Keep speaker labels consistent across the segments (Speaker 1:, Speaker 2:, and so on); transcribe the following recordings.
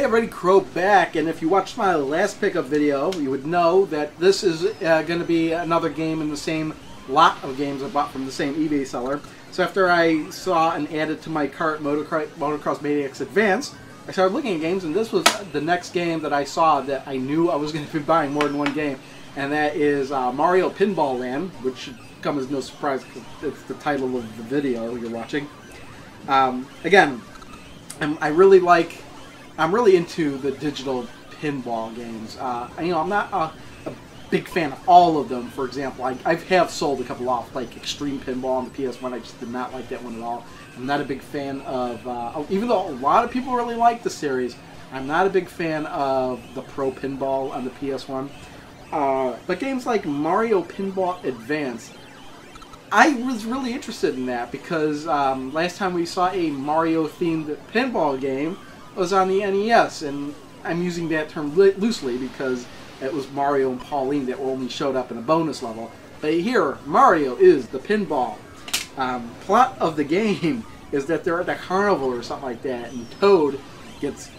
Speaker 1: everybody, Crow back, and if you watched my last pickup video, you would know that this is going to be another game in the same lot of games I bought from the same eBay seller. So after I saw and added to my cart Motocross Maniacs Advance, I started looking at games, and this was the next game that I saw that I knew I was going to be buying more than one game, and that is Mario Pinball Land, which should come as no surprise because it's the title of the video you're watching. Again, I'm really into the digital pinball games. You know, I'm not a big fan of all of them. For example, I have sold a couple off, like Extreme Pinball on the PS1. I just did not like that one at all. I'm not a big fan of, even though a lot of people really like the series, I'm not a big fan of the Pro Pinball on the PS1. But games like Mario Pinball Advance, I was really interested in that because last time we saw a Mario-themed pinball game was on the NES, and I'm using that term loosely because it was Mario and Pauline that only showed up in a bonus level. But here, Mario is the pinball. Plot of the game is that they're at a carnival or something like that, and Toad gets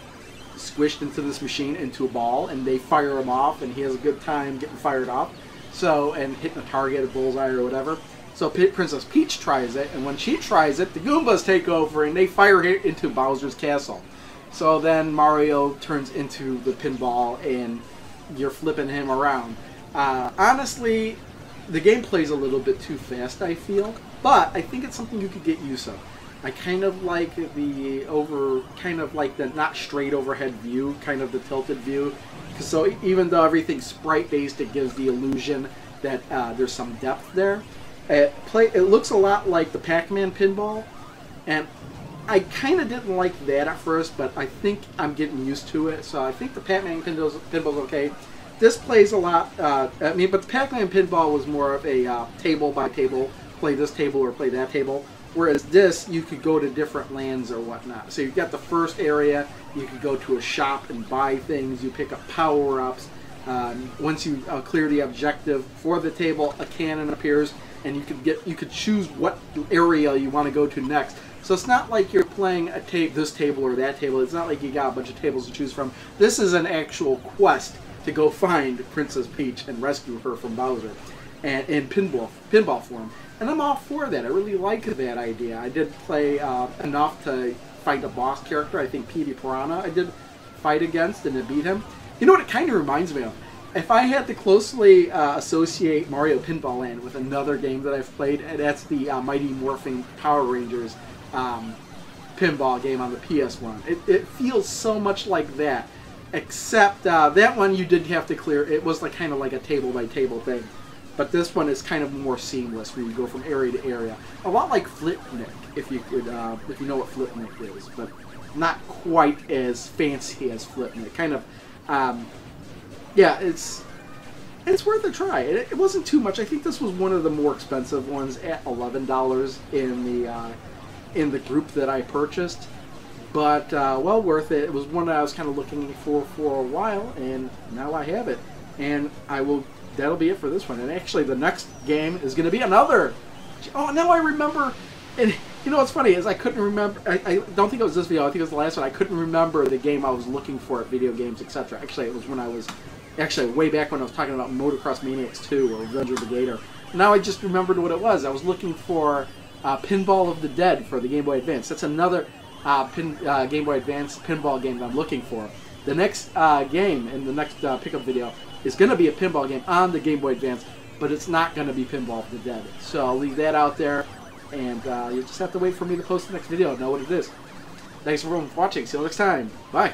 Speaker 1: squished into this machine, into a ball, and they fire him off, and he has a good time getting fired off. So, and hitting a target, a bullseye, or whatever. So Princess Peach tries it, and when she tries it, the Goombas take over, and they fire it into Bowser's castle. So then Mario turns into the pinball, and you're flipping him around. Honestly, the gameplay's a little bit too fast, I feel, but I think it's something you could get used to. I kind of like the not straight overhead view, kind of the tilted view. So even though everything's sprite-based, it gives the illusion that there's some depth there. It looks a lot like the Pac-Man pinball, and I kind of didn't like that at first, but I think I'm getting used to it. So I think the Pac-Man pinball's okay. This plays a lot. But the Pac-Man pinball was more of a table by table, play this table or play that table. Whereas this, you could go to different lands or whatnot. So you've got the first area, you could go to a shop and buy things, you pick up power-ups. Once you clear the objective for the table, a cannon appears, and you could choose what area you want to go to next. So it's not like you're playing this table or that table. It's not like you got a bunch of tables to choose from. This is an actual quest to go find Princess Peach and rescue her from Bowser, and in pinball form. And I'm all for that. I really like that idea. I did play enough to fight a boss character. I think Petey Piranha I did fight against, and to beat him. You know what it kind of reminds me of? If I had to closely associate Mario Pinball Land with another game that I've played, and that's the Mighty Morphin Power Rangers pinball game on the PS1. It feels so much like that, except that one you did have to clear. It was like kind of like a table by table thing. But this one is kind of more seamless, where you go from area to area. A lot like Flipnick, if you know what Flipnick is, but not quite as fancy as Flipnick. Kind of, yeah, it's worth a try. It wasn't too much. I think this was one of the more expensive ones at $11 in the group that I purchased. But well worth it. It was one that I was kind of looking for a while, and now I have it. And that'll be it for this one. And actually, the next game is going to be another. Oh, now I remember. And you know what's funny is I couldn't remember. I don't think it was this video. I think it was the last one. I couldn't remember the game I was looking for at Video Games, etc. Actually, it was when I was way back when I was talking about Motocross Maniacs 2 or Revenge of the Gator. Now I just remembered what it was. I was looking for Pinball of the Dead for the Game Boy Advance. That's another Game Boy Advance pinball game that I'm looking for. The next game in the next pickup video is going to be a pinball game on the Game Boy Advance, but it's not going to be Pinball of the Dead. So I'll leave that out there, and you'll just have to wait for me to post the next video and know what it is. Thanks everyone for watching. See you next time. Bye.